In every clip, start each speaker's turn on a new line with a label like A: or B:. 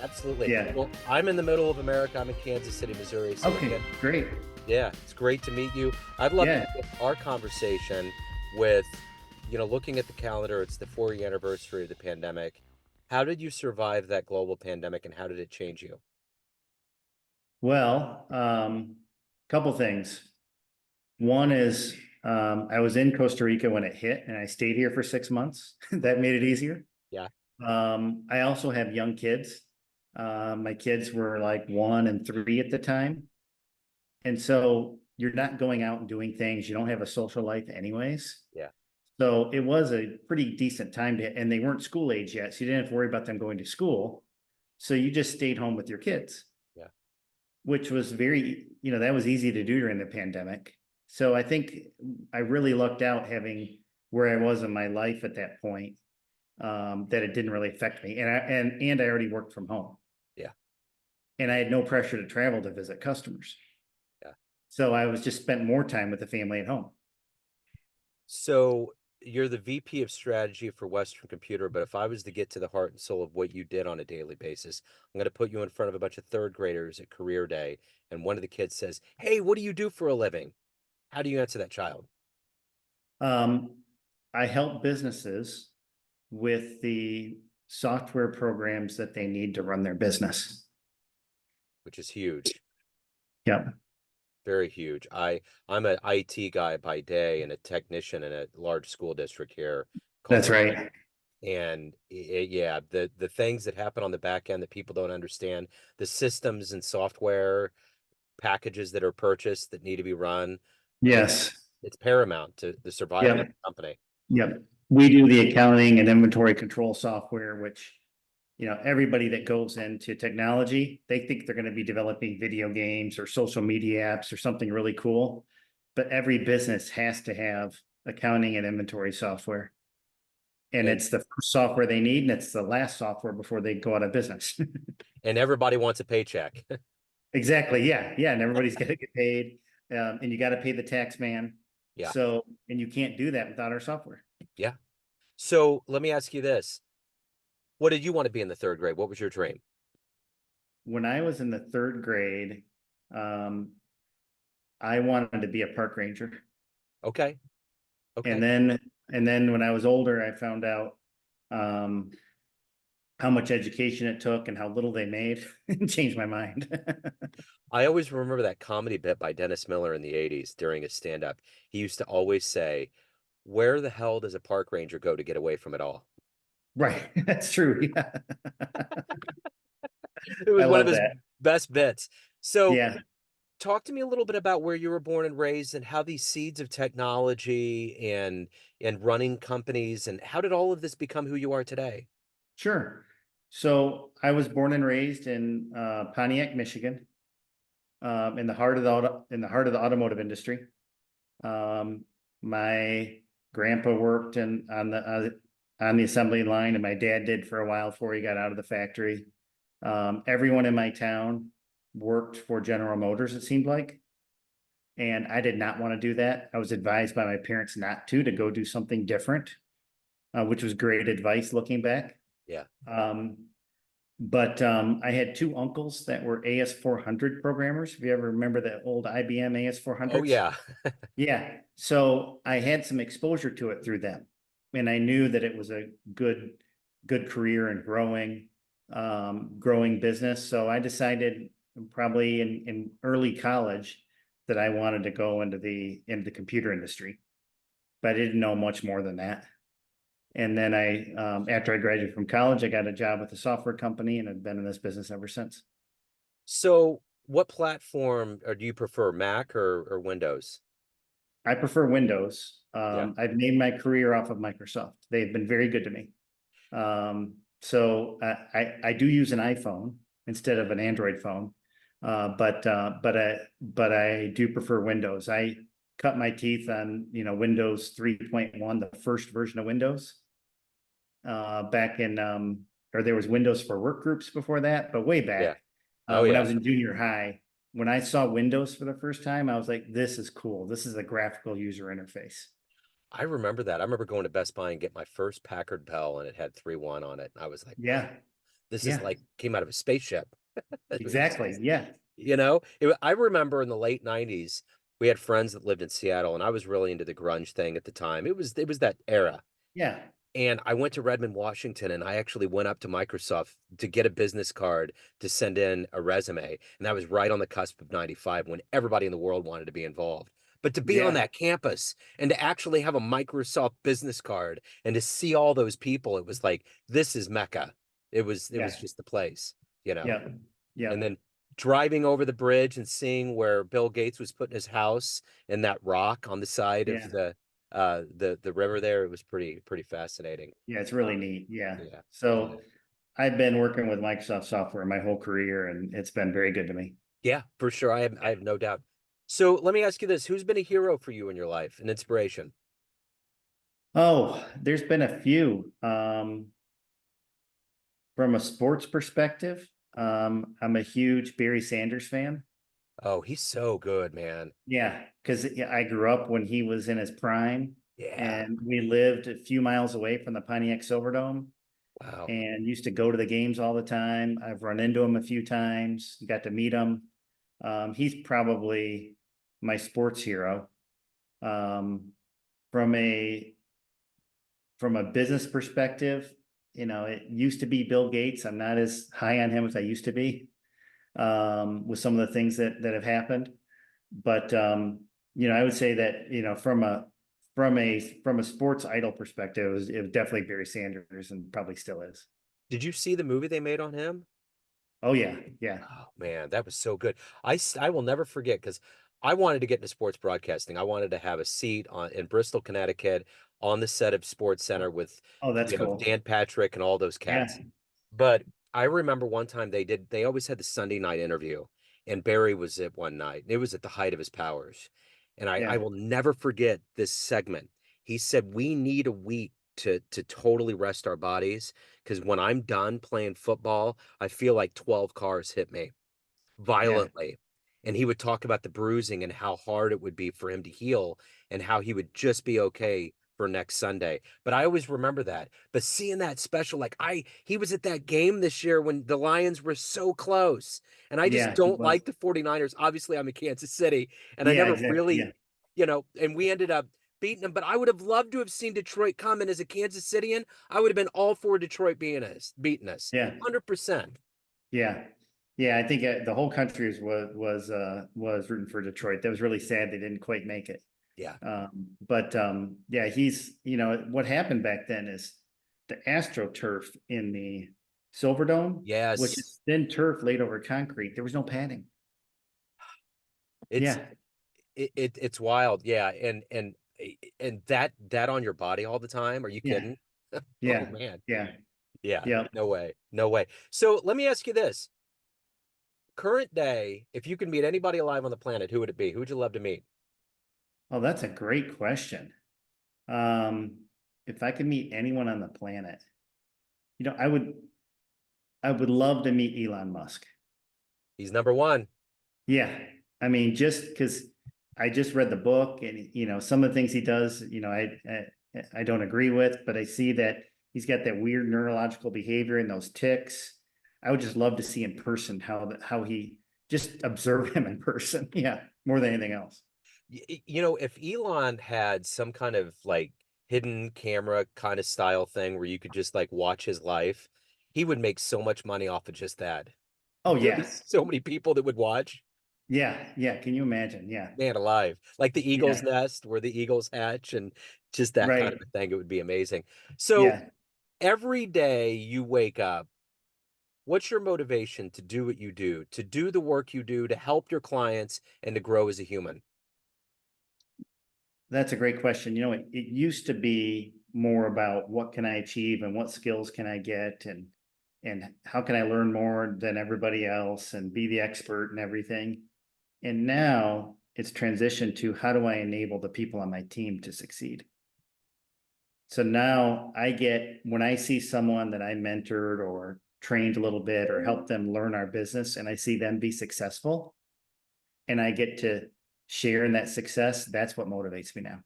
A: Absolutely.
B: Yeah.
A: Well, I'm in the middle of America. I'm in Kansas City, Missouri. So
B: Okay,
A: again,
B: great.
A: yeah, it's great to meet you. I'd love to
B: Yeah.
A: begin our conversation with, looking at the calendar, it's the 4-year anniversary of the pandemic. How did you survive that global pandemic and how did it change you?
B: Well, couple things. One is I was in Costa Rica when it hit and I stayed here for 6 months. That made it easier.
A: Yeah.
B: I also have young kids. My kids were like 1 and 3 at the time. And so you're not going out and doing things. You don't have a social life anyways.
A: Yeah.
B: So it was a pretty decent time to, and they weren't school age yet. So you didn't have to worry about them going to school. So you just stayed home with your kids,
A: Yeah.
B: which was very, that was easy to do during the pandemic. So I think I really lucked out having where I was in my life at that point, that it didn't really affect me. And I already worked from home
A: Yeah.
B: and I had no pressure to travel to visit customers.
A: Yeah.
B: So I was just spent more time with the family at home.
A: So you're the VP of strategy for Western Computer, but if I was to get to the heart and soul of what you did on a daily basis, I'm going to put you in front of a bunch of third graders at career day, and one of the kids says, "Hey, what do you do for a living?" How do you answer that child?
B: Um, I help businesses with the software programs that they need to run their business.
A: Which is huge.
B: Yep,
A: Very huge. I'm an IT guy by day and a technician in a large school district here called
B: that's
A: Michigan.
B: right.
A: And yeah, the things that happen on the back end that people don't understand, the systems and software packages that are purchased that need to be run, it
B: Yes.
A: it's paramount to the survival of
B: Yep.
A: the company.
B: Yep. We do the accounting and inventory control software, which, everybody that goes into technology, they think they're going to be developing video games or social media apps or something really cool. But every business has to have accounting and inventory software. And
A: And
B: it's the first software they need, and it's the last software before they go out of business.
A: and everybody wants a paycheck.
B: Exactly. Yeah. Yeah. And everybody's got to get paid. And you got to pay the tax man.
A: Yeah.
B: So, and you can't do that without our software.
A: Yeah. So let me ask you this. What did you want to be in the third grade? What was your dream?
B: When I was in the third grade, um, I wanted to be a park ranger.
A: Okay.
B: And
A: Okay.
B: then, and then when I was older, I found out, um, how much education it took and how little they made and changed my mind.
A: I always remember that comedy bit by Dennis Miller in the 80s during his stand-up. He used to always say, "Where the hell does a park ranger go to get away from it all?"
B: Right. That's true. Yeah.
A: It
B: I
A: was one of
B: love
A: his
B: that.
A: best bits. So,
B: Yeah.
A: talk to me a little bit about where you were born and raised and how these seeds of technology and running companies and how did all of this become who you are today?
B: Sure. So I was born and raised in Pontiac, Michigan, in the heart of the automotive industry. Um, my grandpa worked on the assembly line, and my dad did for a while before he got out of the factory. Everyone in my town worked for General Motors, it seemed like, and I did not want to do that. I was advised by my parents not to go do something different, which was great advice looking back.
A: Yeah.
B: Um, but I had two uncles that were AS400 programmers. If you ever remember the old IBM
A: Oh
B: AS400s.
A: yeah.
B: Yeah. So I had some exposure to it through them. And I knew that it was a good career and growing business. So I decided probably in early college that I wanted to go into the computer industry, but I didn't know much more than that. And then after I graduated from college, I got a job with a software company and I've been in this business ever since.
A: So, what platform or do you prefer, Mac or Windows?
B: I prefer Windows.
A: Yeah.
B: I've made my career off of Microsoft. They've been very good to me. So I do use an iPhone instead of an Android phone. But I do prefer Windows. I cut my teeth on, Windows 3.1, the first version of Windows. Back in or there was Windows for work groups before that, but way
A: Yeah.
B: back,
A: Oh
B: when I
A: yeah.
B: was in junior high, when I saw Windows for the first time, I was like, this is cool. This is a graphical user interface.
A: I remember that. I remember going to Best Buy and get my first Packard Bell and it had 3.1 on it. I was like, wow.
B: Yeah.
A: This is
B: Yeah,
A: like came out of a spaceship. It was
B: exactly.
A: just,
B: Yeah.
A: I remember in the late 90s, we had friends that lived in Seattle, and I was really into the grunge thing at the time. It was that era.
B: Yeah.
A: And I went to Redmond, Washington, and I actually went up to Microsoft to get a business card to send in a resume. And that was right on the cusp of 95 when everybody in the world wanted to be involved. But to be on
B: Yeah.
A: that campus and to actually have a Microsoft business card and to see all those people, it was like, this is Mecca. It was
B: Yeah.
A: just the place, you know.
B: Yeah.
A: And
B: Yeah.
A: then driving over the bridge and seeing where Bill Gates was putting his house and that rock on the side of
B: Yeah.
A: the river there, it was pretty fascinating.
B: Yeah. It's really neat. Yeah.
A: Yeah. Yeah.
B: So I've been working with Microsoft software my whole career, and it's been very good to me.
A: Yeah, for sure. I have no doubt. So let me ask you this. Who's been a hero for you in your life, an inspiration?
B: Oh, there's been a few. From a sports perspective, I'm a huge Barry Sanders fan.
A: Oh, he's so good, man.
B: Yeah, because I grew up when he was in his prime,
A: Yeah.
B: and we lived a few miles away from the Pontiac Silverdome,
A: Wow.
B: and used to go to the games all the time. I've run into him a few times, got to meet him. He's probably my sports hero. Um, from a business perspective, it used to be Bill Gates. I'm not as high on him as I used to be, with some of the things that have happened. But I would say that, from a sports idol perspective, it was definitely Barry Sanders, and probably still is.
A: Did you see the movie they made on him?
B: Oh yeah, yeah,
A: Oh man, that was so good. I will never forget because I wanted to get into sports broadcasting. I wanted to have a seat on in Bristol, Connecticut, on the set of Sports Center with,
B: oh, that's cool.
A: Dan Patrick and all those cats.
B: Yeah,
A: But I remember one time they always had the Sunday night interview, and Barry was at one night. It was at the height of his powers. And I
B: yeah,
A: will never forget this segment. He said, we need a week to totally rest our bodies because when I'm done playing football, I feel like 12 cars hit me
B: yeah,
A: violently. And he would talk about the bruising and how hard it would be for him to heal and how he would just be okay for next Sunday. But I always remember that. But seeing that special, like he was at that game this year when the Lions were so close. And I just
B: yeah. He
A: don't
B: was.
A: like the 49ers. Obviously, I'm in Kansas City and I
B: Yeah,
A: never
B: exactly.
A: really,
B: Yeah,
A: and we ended up beating them. But I would have loved to have seen Detroit come. And as a Kansas Cityan, I would have been all for Detroit beating us.
B: yeah,
A: 100%.
B: yeah, yeah. I think the whole country was rooting for Detroit. That was really sad they didn't quite make it.
A: Yeah.
B: But yeah, what happened back then is the AstroTurf in the Silverdome, which is
A: Yes.
B: thin turf laid over concrete. There was no padding.
A: It's
B: Yeah,
A: it's wild. Yeah. And that on your body all the time. Are you
B: yeah,
A: kidding? Oh
B: yeah,
A: man.
B: yeah,
A: Yeah.
B: yeah.
A: No way. No way. So let me ask you this. Current day, if you could meet anybody alive on the planet, who would it be? Who would you love to meet?
B: Oh, that's a great question. Um, if I could meet anyone on the planet, I would love to meet Elon Musk.
A: He's number one.
B: Yeah. I mean, just because I just read the book, and, some of the things he does, I don't agree with, but I see that he's got that weird neurological behavior and those ticks. I would just love to see in person how he just observe him in person. Yeah. More than anything else.
A: If Elon had some kind of like hidden camera kind of style thing where you could just like watch his life, he would make so much money off of just that.
B: Oh,
A: There'd be
B: yeah.
A: so many people that would watch.
B: Yeah. Yeah. Can you imagine? Yeah.
A: Man alive. Like the Eagle's
B: Yeah.
A: nest where the Eagles hatch and just that kind of
B: Right.
A: a thing. It would be amazing. So
B: Yeah.
A: every day you wake up, what's your motivation to do what you do, to do the work you do, to help your clients and to grow as a human?
B: That's a great question. It used to be more about what can I achieve and what skills can I get, and how can I learn more than everybody else and be the expert and everything. And now it's transitioned to how do I enable the people on my team to succeed? So now when I see someone that I mentored or trained a little bit or helped them learn our business, and I see them be successful, and I get to share in that success, that's what motivates me now.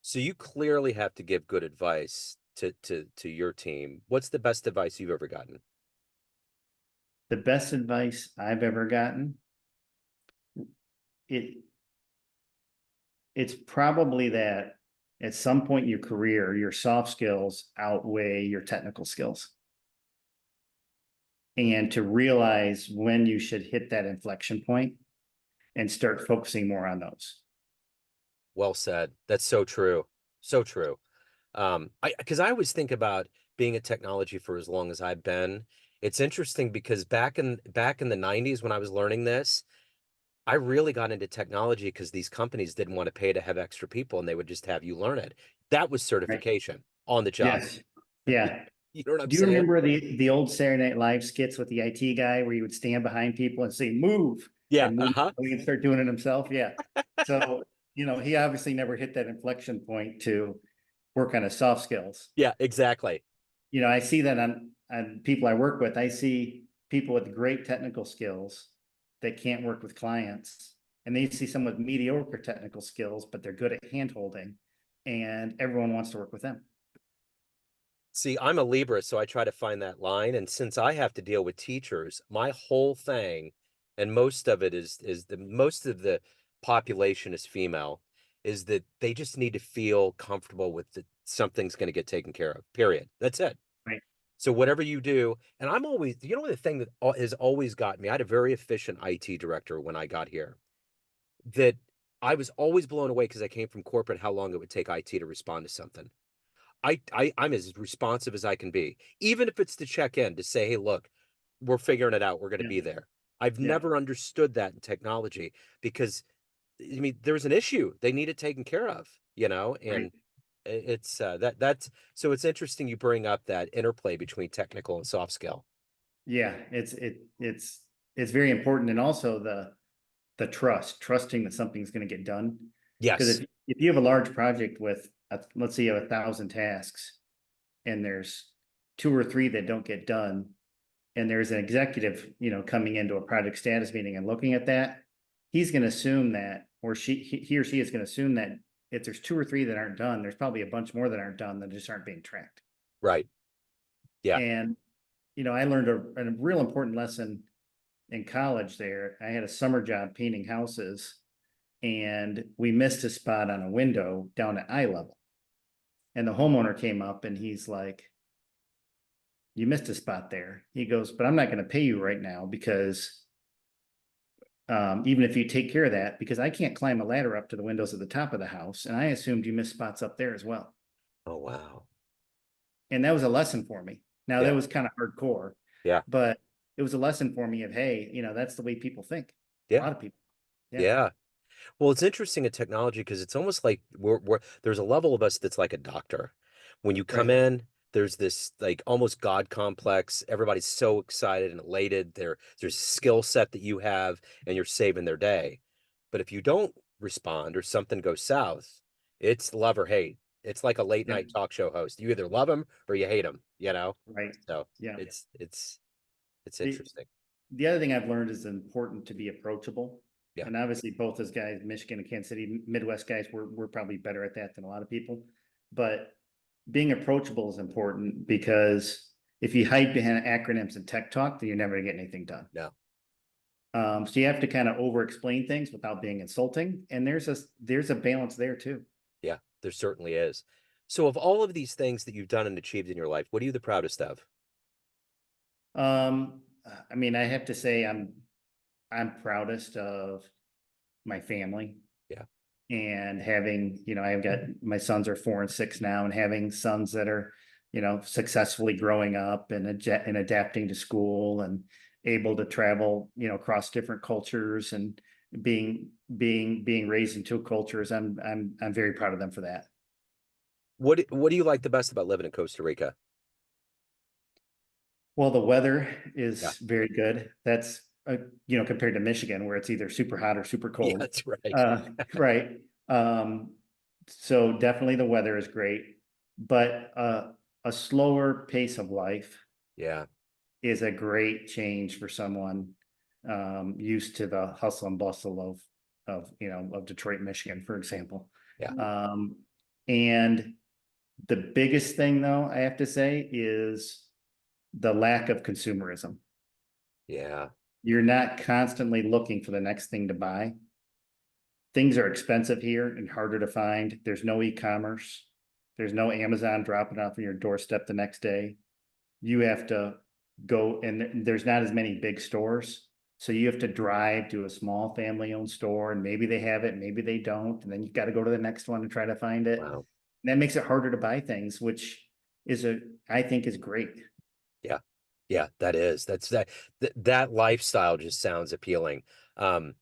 A: So you clearly have to give good advice to your team. What's the best advice you've ever gotten?
B: the best advice I've ever gotten, it it's probably that at some point in your career, your soft skills outweigh your technical skills. And to realize when you should hit that inflection point and start focusing more on those.
A: Well said. That's so true. So true. Because I always think about being in technology for as long as I've been. It's interesting because back in the 90s when I was learning this, I really got into technology because these companies didn't want to pay to have extra people and they would just have you learn it. That was
B: Right.
A: certification on the job.
B: Yes. Yeah.
A: You know what I'm
B: Do you
A: saying?
B: remember the old Saturday Night Live skits with the IT guy where he would stand behind people and say, move
A: Yeah.
B: and move,
A: Uh-huh.
B: so he can start doing it himself? Yeah. So, he obviously never hit that inflection point to work on his soft skills.
A: Yeah, exactly.
B: I see that on people I work with. I see people with great technical skills that can't work with clients. And they see someone with mediocre technical skills, but they're good at hand holding, and everyone wants to work with them.
A: See, I'm a Libra, so I try to find that line. And since I have to deal with teachers, my whole thing, and most of it is the most of the population is female, is that they just need to feel comfortable with that something's going to get taken care of. Period. That's it.
B: Right.
A: So whatever you do, and I'm always, the thing that has always got me, I had a very efficient IT director when I got here that I was always blown away because I came from corporate, how long it would take IT to respond to something. I'm as responsive as I can be, even if it's to check in to say, hey, look, we're figuring it out. We're going to
B: Yeah.
A: be there. I've
B: Yeah.
A: never understood that in technology because I mean, there's an issue. They need it taken care of,
B: Right.
A: and it's that's so it's interesting you bring up that interplay between technical and soft skill.
B: Yeah. It's very important. And also the trusting that something's going to get done. Because
A: Yes,
B: if you have a large project with, let's say you have 1,000 tasks and there's two or three that don't get done, and there's an executive, coming into a project status meeting and looking at that, he's going to assume that, or he or she is going to assume that if there's two or three that aren't done, there's probably a bunch more that aren't done that just aren't being tracked.
A: right. Yeah.
B: And, I learned a real important lesson in college there. I had a summer job painting houses, and we missed a spot on a window down at eye level. And the homeowner came up and he's like, you missed a spot there. He goes, but I'm not going to pay you right now because even if you take care of that, because I can't climb a ladder up to the windows at the top of the house. And I assumed you missed spots up there as well.
A: Oh, wow.
B: And that was a lesson for me. Now, that
A: Yeah.
B: was kind of hardcore,
A: Yeah.
B: but it was a lesson for me of, hey, that's the way people think. A
A: Yeah.
B: lot of people. Yeah.
A: Yeah. Well, it's interesting in technology because it's almost like there's a level of us that's like a doctor. When you come
B: Right.
A: in, there's this like almost God complex. Everybody's so excited and elated. There's a skill set that you have and you're saving their day. But if you don't respond or something goes south, it's love or hate. It's like a late
B: Yeah.
A: night talk show host. You either love him or you hate him.
B: Right.
A: So
B: Yeah.
A: it's
B: The,
A: interesting.
B: the other thing I've learned is important to be approachable.
A: Yeah.
B: And obviously both those guys, Michigan and Kansas City, Midwest guys, we're probably better at that than a lot of people. But being approachable is important because if you hide behind acronyms and tech talk, then you're never gonna get anything done.
A: No.
B: So you have to kind of over explain things without being insulting. And there's a balance there too.
A: Yeah, there certainly is. So, of all of these things that you've done and achieved in your life, what are you the proudest of?
B: I mean, I have to say I'm proudest of my family.
A: Yeah,
B: And having, I've got my sons are 4 and 6 now, and having sons that are, successfully growing up and adapting to school and able to travel, across different cultures and being raised in two cultures. I'm very proud of them for that.
A: What do you like the best about living in Costa Rica?
B: Well, the weather
A: Yeah,
B: is very good. That's compared to Michigan, where it's either super hot or super
A: yeah,
B: cold.
A: that's right.
B: Right. So definitely the weather is great, but a slower pace of life
A: Yeah,
B: is a great change for someone used to the hustle and bustle of Detroit, Michigan, for example.
A: yeah,
B: Um, and the biggest thing, though, I have to say, is the lack of consumerism.
A: Yeah.
B: You're not constantly looking for the next thing to buy. Things are expensive here and harder to find. There's no e-commerce. There's no Amazon dropping off on your doorstep the next day. You have to go, and there's not as many big stores. So you have to drive to a small family owned store, and maybe they have it, maybe they don't. And then you got to go to the next one and try to find it.
A: Wow.
B: And that makes it harder to buy things, which is I think is great.
A: Yeah. Yeah, that is. That lifestyle just sounds appealing. Um,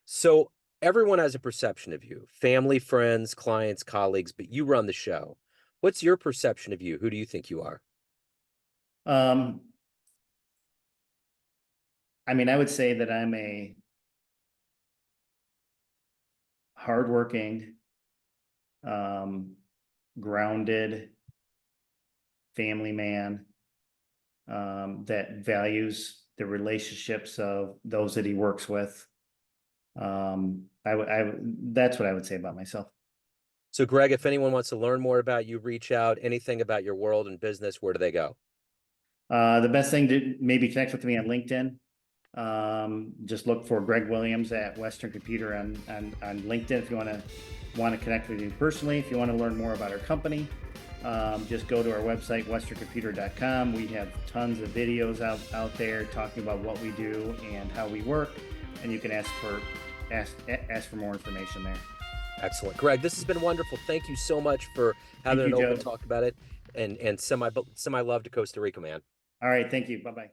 A: so everyone has a perception of you, family, friends, clients, colleagues, but you run the show. What's your perception of you? Who do you think you are?
B: Um, I mean, I would say that I'm a hardworking, um, grounded family man, that values the relationships of those that he works with. That's what I would say about myself.
A: So, Greg, if anyone wants to learn more about you, reach out, anything about your world and business, where do they go?
B: The best thing to maybe connect with me on LinkedIn. Just look for Greg Williams at Western Computer on LinkedIn if you want to connect with me personally. If you want to learn more about our company, just go to our website, westerncomputer.com. We have tons of videos out there talking about what we do and how we work, and you can ask for more information there.
A: Excellent. Greg, this has been wonderful. Thank you so much for
B: Thank
A: having
B: you,
A: an open
B: Joe.
A: talk about it and semi love to Costa Rica, man.
B: All right, thank you. Bye bye.